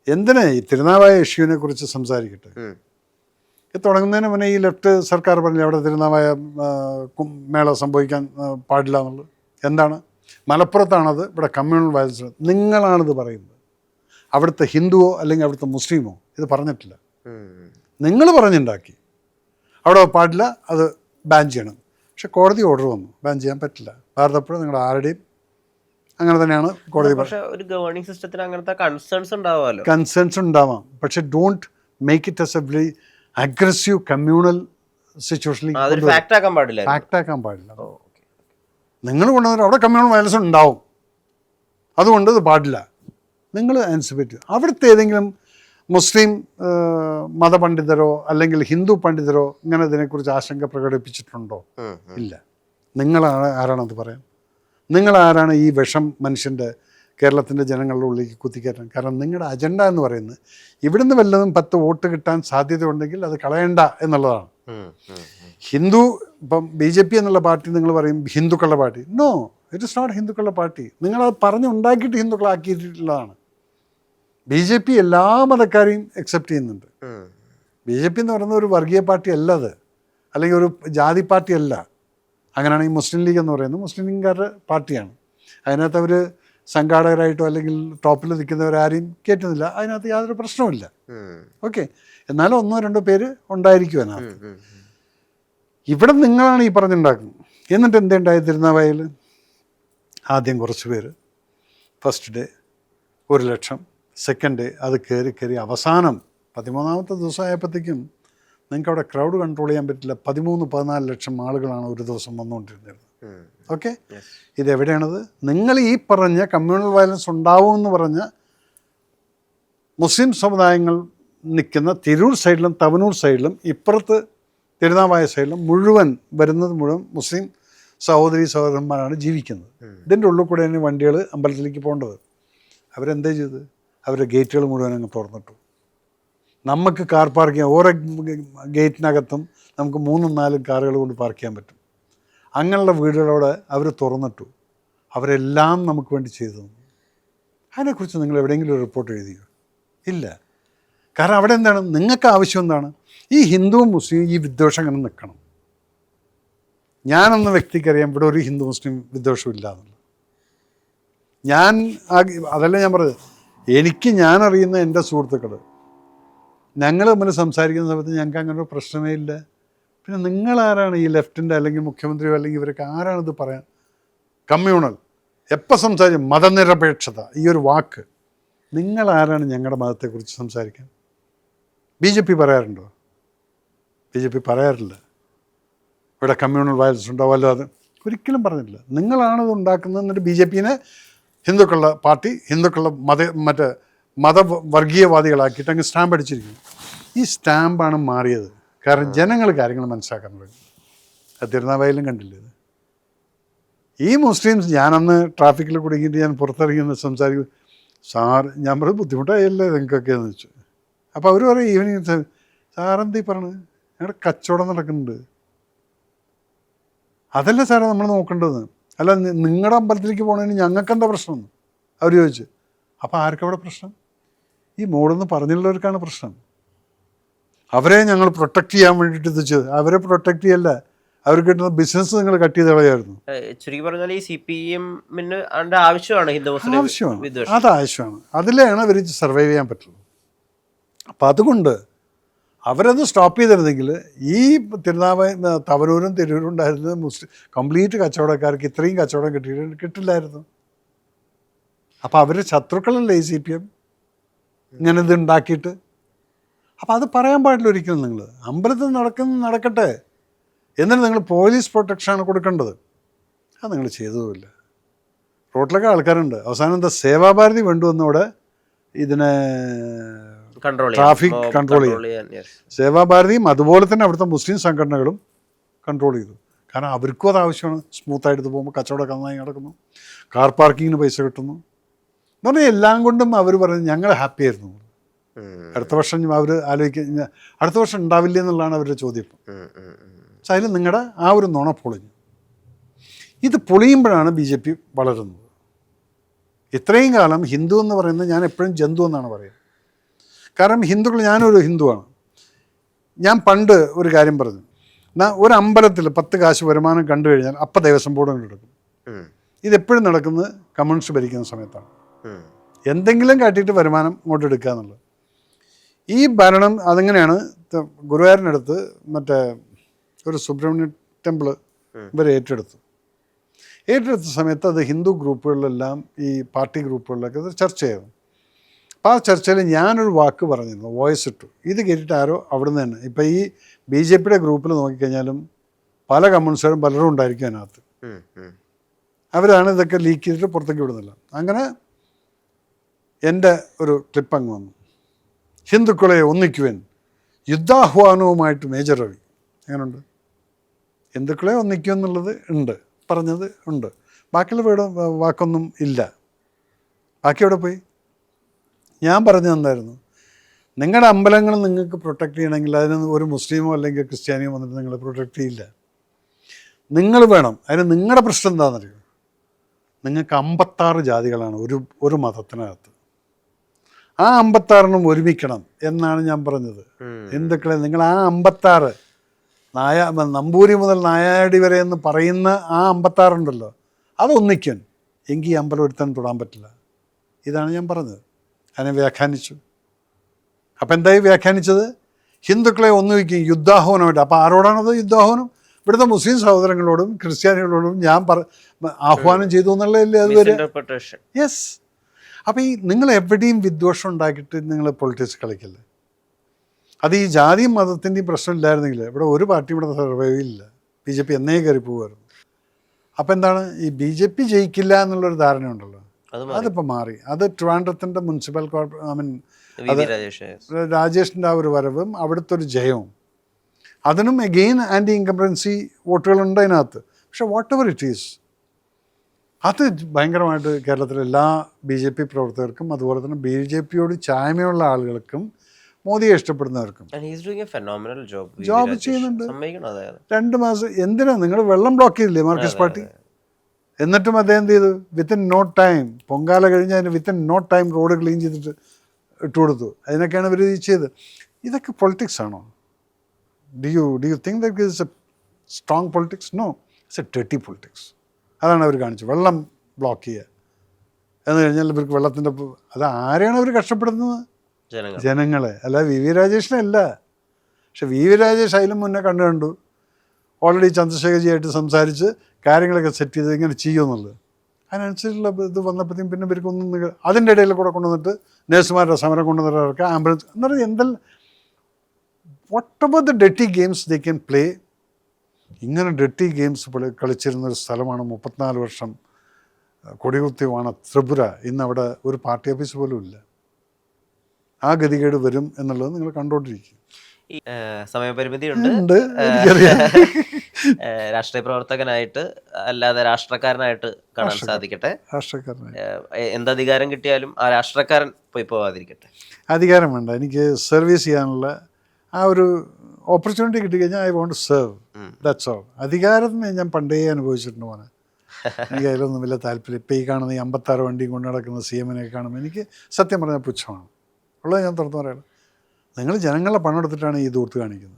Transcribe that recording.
എന്തിനാ ഈ തിരുനാവായ ഇഷ്യൂവിനെ കുറിച്ച് സംസാരിക്കട്ടെ? ഇത് തുടങ്ങുന്നതിന് മുന്നേ ഈ ലെഫ്റ്റ് സർക്കാർ പറഞ്ഞില്ല അവിടെ തിരുനാവായ മേള സംഭവിക്കാൻ പാടില്ല എന്നുള്ളത്. എന്താണ്? മലപ്പുറത്താണത്, ഇവിടെ കമ്മ്യൂണൽ വയലൻസ്. നിങ്ങളാണിത് പറയുന്നത്. അവിടുത്തെ ഹിന്ദുവോ അല്ലെങ്കിൽ അവിടുത്തെ മുസ്ലിമോ ഇത് പറഞ്ഞിട്ടില്ല. നിങ്ങൾ പറഞ്ഞുണ്ടാക്കി അവിടെ പാടില്ല, അത് ബാൻ ചെയ്യണം. പക്ഷെ കോടതി ഓർഡർ വന്നു, ബാൻ ചെയ്യാൻ പറ്റില്ല. ഭാരതപ്പുഴ നിങ്ങളുടെ ആരുടെയും അങ്ങനെ തന്നെയാണ് കോടതി. പക്ഷേ ഒരു ഗവേണിംഗ് സിസ്റ്റത്തിന് അങ്ങനത്തെ കൺസേൺസ് ഉണ്ടാവാമല്ലോ. കൺസേൺസ് ഉണ്ടാവാം, പക്ഷെ don't make it as a very aggressive communal സിറ്റുവേഷനിലേക്ക് ഫാക്ട് ആക്കാൻ പാടില്ല. ഫാക്ട് ആക്കാൻ പാടില്ല. നിങ്ങൾ കൊണ്ടുവന്നിട്ട് അവിടെ കമ്മ്യൂണൽ വയലൻസ് ഉണ്ടാവും, അതുകൊണ്ട് ഇത് പാടില്ല. നിങ്ങൾ ആൻസിപ്പേറ്റ് അവിടുത്തെ ഏതെങ്കിലും മുസ്ലിം മതപണ്ഡിതരോ അല്ലെങ്കിൽ ഹിന്ദു പണ്ഡിതരോ ഇങ്ങനെ ഇതിനെക്കുറിച്ച് ആശങ്ക പ്രകടിപ്പിച്ചിട്ടുണ്ടോ? ഇല്ല. നിങ്ങളാണ് ആരാണത് പറയാൻ? നിങ്ങളാരാണ് ഈ വിഷം മനുഷ്യൻ്റെ കേരളത്തിൻ്റെ ജനങ്ങളുടെ ഉള്ളിലേക്ക് കുത്തിക്കയറ്റാൻ? കാരണം നിങ്ങളുടെ അജണ്ട എന്ന് പറയുന്നത് ഇവിടുന്ന് വല്ലതും 10 വോട്ട് കിട്ടാൻ സാധ്യതയുണ്ടെങ്കിൽ അത് കളയണ്ട എന്നുള്ളതാണ്. ഹിന്ദു ഇപ്പം BJP എന്നുള്ള പാർട്ടി നിങ്ങൾ പറയും ഹിന്ദുക്കളുടെ party. No, it is not ഹിന്ദുക്കളുടെ പാർട്ടി. നിങ്ങളത് പറഞ്ഞുണ്ടാക്കിയിട്ട് ഹിന്ദുക്കളാക്കിയിട്ടുള്ളതാണ്. BJP എല്ലാ മതക്കാരെയും അക്സെപ്റ്റ് ചെയ്യുന്നുണ്ട്. BJP എന്ന് പറയുന്നത് ഒരു വർഗീയ പാർട്ടി അല്ല, അത് അല്ലെങ്കിൽ ഒരു ജാതി പാർട്ടി അല്ല. അങ്ങനെയാണ് ഈ മുസ്ലിം ലീഗ് എന്ന് പറയുന്നത് മുസ്ലിം ലീഗുകാരുടെ പാർട്ടിയാണ്. അതിനകത്ത് അവർ സംഘാടകരായിട്ടോ അല്ലെങ്കിൽ ടോപ്പിൽ നിൽക്കുന്നവരാരെയും കയറ്റുന്നില്ല. അതിനകത്ത് യാതൊരു പ്രശ്നവുമില്ല. ഓക്കെ, എന്നാലും 1-2 പേര് ഉണ്ടായിരിക്കും അതിനകത്ത്. ഇവിടെ നിങ്ങളാണ് ഈ പറഞ്ഞുണ്ടാക്കുന്നത്. എന്നിട്ട് എന്തുണ്ടായി? തിരുനാവായയിൽ ആദ്യം കുറച്ച് പേര് ഫസ്റ്റ് ഡേ 1 ലക്ഷം, സെക്കൻഡ് ഡേ അത് കയറി അവസാനം 13ാമത്തെ ദിവസമായപ്പോഴത്തേക്കും നിങ്ങൾക്ക് അവിടെ ക്രൗഡ് കൺട്രോൾ ചെയ്യാൻ പറ്റില്ല. 13-14 ലക്ഷം ആളുകളാണ് ഒരു ദിവസം വന്നുകൊണ്ടിരുന്നത്. ഓക്കെ, ഇതെവിടെയാണത്? നിങ്ങൾ ഈ പറഞ്ഞ കമ്മ്യൂണൽ വയലൻസ് ഉണ്ടാവുമെന്ന് പറഞ്ഞ മുസ്ലിം സമുദായങ്ങൾ നിൽക്കുന്ന തിരൂർ സൈഡിലും തവനൂർ സൈഡിലും ഇപ്പുറത്ത് തിരുനാവായ സൈഡിലും മുഴുവൻ വരുന്നത് മുഴുവൻ മുസ്ലിം സഹോദരി സഹോദരന്മാരാണ് ജീവിക്കുന്നത്. ഇതിൻ്റെ ഉള്ളിൽ കൂടെ തന്നെ വണ്ടികൾ അമ്പലത്തിലേക്ക് പോകേണ്ടത്. അവരെന്താ ചെയ്തത്? അവരുടെ ഗേറ്റുകൾ മുഴുവൻ അങ്ങ് തുറന്നിട്ടു. നമുക്ക് കാർ പാർക്ക് ചെയ്യാം. ഓരോ ഗേറ്റിനകത്തും നമുക്ക് 3-4 കാറുകൾ കൊണ്ട് പാർക്ക് ചെയ്യാൻ പറ്റും. അങ്ങനെയുള്ള വീടുകളോട് അവർ തുറന്നിട്ടു. അവരെല്ലാം നമുക്ക് വേണ്ടി ചെയ്തു തന്നു. അതിനെക്കുറിച്ച് നിങ്ങൾ എവിടെയെങ്കിലും ഒരു റിപ്പോർട്ട് എഴുതിയോ? ഇല്ല. കാരണം അവിടെ എന്താണ് നിങ്ങൾക്ക് ആവശ്യം? എന്താണ് ഈ ഹിന്ദുവും മുസ്ലിം ഈ വിദ്വേഷം അങ്ങനെ നിൽക്കണം. ഞാനെന്ന വ്യക്തിക്കറിയാം ഇവിടെ ഒരു ഹിന്ദു മുസ്ലിം വിദ്വേഷവും ഇല്ല എന്നുള്ളത്. അതല്ല ഞാൻ പറഞ്ഞത്. ഞാനറിയുന്ന എൻ്റെ സുഹൃത്തുക്കൾ ഞങ്ങൾ തമ്മിൽ സംസാരിക്കുന്ന സമയത്ത് ഞങ്ങൾക്ക് അങ്ങനെ ഒരു പ്രശ്നമേ ഇല്ല. പിന്നെ നിങ്ങളാരാണ് ഈ ലെഫ്റ്റിൻ്റെ അല്ലെങ്കിൽ മുഖ്യമന്ത്രിയോ അല്ലെങ്കിൽ ഇവരൊക്കെ ആരാണിത് പറയാൻ? കമ്മ്യൂണൽ എപ്പോൾ സംസാരിക്കും മതനിരപേക്ഷത ഈ ഒരു വാക്ക്, നിങ്ങളാരാണ് ഞങ്ങളുടെ മതത്തെക്കുറിച്ച് സംസാരിക്കാൻ? BJP പറയാറുണ്ടോ? BJP പറയാറില്ല. ഇവിടെ കമ്മ്യൂണൽ വയലൻസ് ഉണ്ടാവുമല്ലോ, അത് ഒരിക്കലും പറഞ്ഞിട്ടില്ല. നിങ്ങളാണത് ഉണ്ടാക്കുന്നത്. എന്നിട്ട് BJPനെ ഹിന്ദുക്കളുടെ പാർട്ടി, ഹിന്ദുക്കളുടെ മതവർഗീയവാദികളാക്കിയിട്ട് അങ്ങ് സ്റ്റാമ്പ് അടിച്ചിരിക്കുന്നു. ഈ സ്റ്റാമ്പാണ് മാറിയത്. കാരണം ജനങ്ങൾ കാര്യങ്ങൾ മനസ്സിലാക്കാൻ തുടങ്ങി. അത് തിരുനാവായയിലും കണ്ടില്ലേ ഇത്? ഈ മുസ്ലിംസ്, ഞാനന്ന് ട്രാഫിക്കിൽ കുടുങ്ങിയിട്ട് ഞാൻ പുറത്തിറങ്ങി സംസാരിക്കും. ഞാൻ പറയും ബുദ്ധിമുട്ടായല്ലേ നിങ്ങൾക്കൊക്കെ എന്ന് വെച്ചു. അപ്പോൾ അവർ പറയും ഈവനിങ് സാറെന്തീ പറഞ്ഞത്? ഞങ്ങളുടെ കച്ചവടം നടക്കുന്നുണ്ട്. അതല്ല സാറേ നമ്മൾ നോക്കേണ്ടത്. അല്ല നിങ്ങളുടെ അമ്പലത്തിലേക്ക് പോകണതിന് ഞങ്ങൾക്കെന്താ പ്രശ്നം എന്ന് അവർ ചോദിച്ചു. അപ്പോൾ ആർക്കവിടെ പ്രശ്നം? ഈ മോഡെന്ന് പറഞ്ഞുള്ളവർക്കാണ് പ്രശ്നം. അവരെ ഞങ്ങൾ പ്രൊട്ടക്റ്റ് ചെയ്യാൻ വേണ്ടിയിട്ട് ഇത് ചെയ്തു. അവരെ പ്രൊട്ടക്റ്റ് ചെയ്യല്ല, അവർക്ക് കിട്ടുന്ന ബിസിനസ് നിങ്ങൾ കട്ട് ചെയ്ത് കളയായിരുന്നു. ചുരുക്കി പറഞ്ഞാൽ ഈ CPM ആവശ്യമാണ്, അത് ആവശ്യമാണ്. അതിലാണ് അവർ സർവൈവ് ചെയ്യാൻ പറ്റുള്ളൂ. അപ്പം അതുകൊണ്ട് അവരത് സ്റ്റോപ്പ് ചെയ്തിരുന്നെങ്കിൽ ഈ തവനൂരും തിരൂരും ഉണ്ടായിരുന്ന കംപ്ലീറ്റ് കച്ചവടക്കാർക്ക് ഇത്രയും കച്ചവടം കിട്ടില്ലായിരുന്നു. അപ്പോൾ അവർ ശത്രുക്കളല്ലേ ഈ CPM ഇങ്ങനെ ഇത് ഉണ്ടാക്കിയിട്ട്. അപ്പോൾ അത് പറയാൻ പാടില്ല ഒരിക്കലും. നിങ്ങൾ അമ്പലത്തിൽ നടക്കട്ടെ, എന്നിട്ട് നിങ്ങൾ പോലീസ് പ്രൊട്ടക്ഷനാണ് കൊടുക്കേണ്ടത്. അത് നിങ്ങൾ ചെയ്തതുമില്ല. റോട്ടിലൊക്കെ ആൾക്കാരുണ്ട്. അവസാനം എന്താ സേവാഭാരതി വേണ്ടുവന്നവിടെ ഇതിനെ ട്രാഫിക് കൺട്രോൾ ചെയ്യാൻ സേവാഭാരതിയും അതുപോലെ തന്നെ അവിടുത്തെ മുസ്ലിം സംഘടനകളും കൺട്രോൾ ചെയ്തു. കാരണം അവർക്കും അത് ആവശ്യമാണ്. സ്മൂത്തായിട്ട് പോകുമ്പോൾ കച്ചവടമൊക്കെ നന്നായി നടക്കുന്നു, കാർ പാർക്കിങ്ങിന് പൈസ കിട്ടുന്നു എന്ന് പറഞ്ഞാൽ എല്ലാം കൊണ്ടും അവർ പറയുന്നത് ഞങ്ങൾ ഹാപ്പി ആയിരുന്നു. അടുത്ത വർഷം അവർ ആലോചിക്കുക അടുത്ത വർഷം ഉണ്ടാവില്ല എന്നുള്ളതാണ് അവരുടെ ചോദ്യം. പക്ഷെ അതിൽ നിങ്ങളുടെ ആ ഒരു നുണ പൊളിഞ്ഞു. ഇത് പൊളിയുമ്പോഴാണ് BJP വളരുന്നത്. ഇത്രയും കാലം ഹിന്ദു എന്ന് പറയുന്നത് ഞാൻ എപ്പോഴും ജന്തു എന്നാണ് പറയുന്നത്. കാരണം ഹിന്ദുക്കൾ, ഞാനൊരു ഹിന്ദുവാണ്. ഞാൻ പണ്ട് ഒരു കാര്യം പറഞ്ഞു, ഒരു അമ്പലത്തിൽ 10 കാശ് വരുമാനം കണ്ടു കഴിഞ്ഞാൽ അപ്പം ദേവസ്വം ബോർഡ് എടുക്കും. ഇതെപ്പോഴും നടക്കുന്നത് കമ്മ്യൂണിസ്റ്റ് ഭരിക്കുന്ന സമയത്താണ്. എന്തെങ്കിലും കാട്ടിയിട്ട് വരുമാനം ഇങ്ങോട്ട് എടുക്കുക എന്നുള്ളത്. ഈ ഭരണം അതെങ്ങനെയാണ്, ഗുരുവായൂരിനടുത്ത് മറ്റേ ഒരു സുബ്രഹ്മണ്യ ടെമ്പിള് ഇവർ ഏറ്റെടുത്ത സമയത്ത് അത് ഹിന്ദു ഗ്രൂപ്പുകളിലെല്ലാം ഈ പാർട്ടി ഗ്രൂപ്പുകളിലൊക്കെ അത് ചർച്ച ചെയ്തു. അപ്പോൾ ആ ചർച്ചയിൽ ഞാനൊരു വാക്ക് പറഞ്ഞിരുന്നു, വോയിസ് ഇട്ടു. ഇത് കേട്ടിട്ട് ആരോ അവിടുന്ന് തന്നെ, ഇപ്പം ഈ BJPയുടെ ഗ്രൂപ്പിൽ നോക്കിക്കഴിഞ്ഞാലും പല കമ്മ്യൂണിസ്റ്റുകാരും പലരും ഉണ്ടായിരിക്കും അതിനകത്ത്. അവരാണ് ഇതൊക്കെ ലീക്ക് ചെയ്തിട്ട് പുറത്തേക്ക് വിടുന്നില്ല. അങ്ങനെ എൻ്റെ ഒരു ക്ലിപ്പ് അങ്ങ് വന്നു, ഹിന്ദുക്കളെ ഒന്നിക്കുവാൻ യുദ്ധാഹ്വാനവുമായിട്ട് മേജർ രവി. എങ്ങനെയുണ്ട്? ഹിന്ദുക്കളെ ഒന്നിക്കുക എന്നുള്ളത് ഉണ്ട്, പറഞ്ഞത് ഉണ്ട്, ബാക്കിയുള്ള വാക്കൊന്നും ഇല്ല. ബാക്കി എവിടെ പോയി? ഞാൻ പറഞ്ഞത് എന്തായിരുന്നു, നിങ്ങളുടെ അമ്പലങ്ങൾ നിങ്ങൾക്ക് പ്രൊട്ടക്റ്റ് ചെയ്യണമെങ്കിൽ അതിന് ഒരു മുസ്ലിമോ അല്ലെങ്കിൽ ക്രിസ്ത്യാനിയോ വന്നിട്ട് നിങ്ങളെ പ്രൊട്ടക്റ്റ് ചെയ്യില്ല. നിങ്ങൾ വേണം. അതിന് നിങ്ങളുടെ പ്രശ്നം എന്താണെന്നറിയോ? നിങ്ങൾക്ക് 56 ജാതികളാണ് ഒരു മതത്തിനകത്ത്. ആ 56നും ഒരുമിക്കണം എന്നാണ് ഞാൻ പറഞ്ഞത്. ഹിന്ദുക്കളെ നിങ്ങൾ ആ 56 നമ്പൂരി മുതൽ നായാടി വരെ എന്ന് പറയുന്ന ആ 56 ഉണ്ടല്ലോ, അതൊന്നിക്കാൻ എങ്കിൽ ഈ അമ്പലം ഒരുത്താൻ തൊടാൻ പറ്റില്ല. ഇതാണ് ഞാൻ പറഞ്ഞത്. അതിനെ വ്യാഖ്യാനിച്ചു. അപ്പം എന്തായി വ്യാഖ്യാനിച്ചത്? ഹിന്ദുക്കളെ ഒന്നുവയ്ക്കും യുദ്ധാഹ്വാനമായിട്ട്. അപ്പോൾ ആരോടാണത് യുദ്ധാഹ്വാനം? ഇവിടുത്തെ മുസ്ലിം സഹോദരങ്ങളോടും ക്രിസ്ത്യാനികളോടും ഞാൻ ആഹ്വാനം ചെയ്തു എന്നുള്ളതല്ലേ അതുവരെ. യെസ്. അപ്പോൾ ഈ നിങ്ങൾ എവിടെയും വിദ്വേഷം ഉണ്ടാക്കിയിട്ട് നിങ്ങൾ പൊളിറ്റിക്സ് കളിക്കല്ലേ. അത് ഈ ജാതിയും മതത്തിൻ്റെയും പ്രശ്നമില്ലായിരുന്നെങ്കിൽ ഇവിടെ ഒരു പാർട്ടി ഇവിടെ സർവൈവ് ഇല്ല. BJP എന്നേ കയറി പോകുമായിരുന്നു. അപ്പം എന്താണ്, ഈ BJP ജയിക്കില്ല എന്നുള്ളൊരു ധാരണയുണ്ടല്ലോ, അതിപ്പോൾ മാറി. അത് ട്രിവാൻഡ്രത്തിൻ്റെ മുനിസിപ്പൽ അത് രാജേഷിൻ്റെ ആ ഒരു വരവും അവിടുത്തെ ഒരു ജയവും, അതിനും എഗെയിൻ ആൻറ്റി ഇൻകംപ്രൻസി വോട്ടുകളുണ്ട് അതിനകത്ത്. പക്ഷെ വാട്ട് എവർ ഇറ്റ് ഈസ്, അത് ഭയങ്കരമായിട്ട് കേരളത്തിലെ എല്ലാ BJP പ്രവർത്തകർക്കും അതുപോലെ തന്നെ BJPയോട് ചായ്മയുള്ള ആളുകൾക്കും മോദിയെ ഇഷ്ടപ്പെടുന്നവർക്കും ജോബ് ചെയ്യുന്നുണ്ട്. 2 മാസം എന്തിനാ നിങ്ങൾ വെള്ളം ബ്ലോക്ക് ചെയ്തില്ലേ മാർക്സിസ്റ്റ് പാർട്ടി? എന്നിട്ടും അദ്ദേഹം എന്ത് ചെയ്തു? വിത്തിൻ നോ ടൈം, പൊങ്കാല കഴിഞ്ഞ് അതിന് within no time road clean ചെയ്തിട്ട് ഇട്ട് കൊടുത്തു. അതിനൊക്കെയാണ് ഇവർ ചെയ്ത്. ഇതൊക്കെ പൊളിറ്റിക്സ് ആണോ? Do you think that is a strong politics? No, it's a dirty politics. അതാണ് അവർ കാണിച്ചത്. വെള്ളം ബ്ലോക്ക് ചെയ്യുക എന്ന് കഴിഞ്ഞാൽ ഇവർക്ക് വെള്ളത്തിൻ്റെ, അത് ആരെയാണ് അവർ കഷ്ടപ്പെടുന്നത്? ജനങ്ങളെ. അല്ല VV രാജേഷിനല്ല. പക്ഷെ VV രാജേഷ് അതിലും മുന്നേ കണ്ടു ഓൾറെഡി ചന്ദ്രശേഖർജിയായിട്ട് സംസാരിച്ച് കാര്യങ്ങളൊക്കെ സെറ്റ് ചെയ്ത് ഇങ്ങനെ ചെയ്യുമെന്നുള്ളത്. അതിനനുസരിച്ചുള്ള ഇത് വന്നപ്പോഴത്തേക്കും പിന്നെ ഇവർക്കൊന്നും അതിൻ്റെ ഇടയിൽ കൂടെ കൊണ്ടുവന്നിട്ട് നേഴ്സുമാരുടെ സമരം കൊണ്ടുവന്നിട്ട് ആംബുലൻസ് എന്ന് പറഞ്ഞാൽ എന്തെല്ലാം വാട്ട് എവർ ദ ഡെറ്റി ഗെയിംസ് ദേ ക്യാൻ പ്ലേ. ഇങ്ങനെ ഡെറ്റി ഗെയിംസ് കളിച്ചിരുന്നൊരു സ്ഥലമാണ് 34 വർഷം കൊടികുത്തിവാണ് ത്രിപുര. ഇന്ന് അവിടെ ഒരു പാർട്ടി ഓഫീസ് പോലും ഇല്ല. ആ ഗതികേട് വരും എന്നുള്ളത് നിങ്ങൾ കണ്ടോണ്ടിരിക്കും. സമയപരിമിതി ഉണ്ട്. രാഷ്ട്രീയ പ്രവർത്തകനായിട്ട് അല്ലാതെ രാഷ്ട്രക്കാരനായിട്ട് കാണാൻ സാധിക്കട്ടെ. എന്തധികാരം കിട്ടിയാലും ആ രാഷ്ട്രക്കാരൻ പോയി പോവാതിരിക്കട്ടെ. അധികാരം വേണ്ട, എനിക്ക് സർവീസ് ചെയ്യാനുള്ള ആ ഒരു ഓപ്പർച്യൂണിറ്റി കിട്ടിക്കഴിഞ്ഞാൽ I won't serve, that's all. അധികാരം ഞാൻ പണ്ടേ അനുഭവിച്ചിട്ടുണ്ട് മോനെ. എനിക്ക് അതിലൊന്നും വലിയ താല്പര്യം. ഇപ്പം ഈ കാണുന്ന ഈ 56 വണ്ടിയും കൊണ്ട് നടക്കുന്ന CM-നെ കാണുമ്പോൾ എനിക്ക് സത്യം പറഞ്ഞാൽ പുച്ഛമാണ് ഉള്ളത്. ഞാൻ തുറന്നു പറയാം, നിങ്ങൾ ജനങ്ങളെ പണം എടുത്തിട്ടാണ് ഈ ദൂർത്ത് കാണിക്കുന്നത്.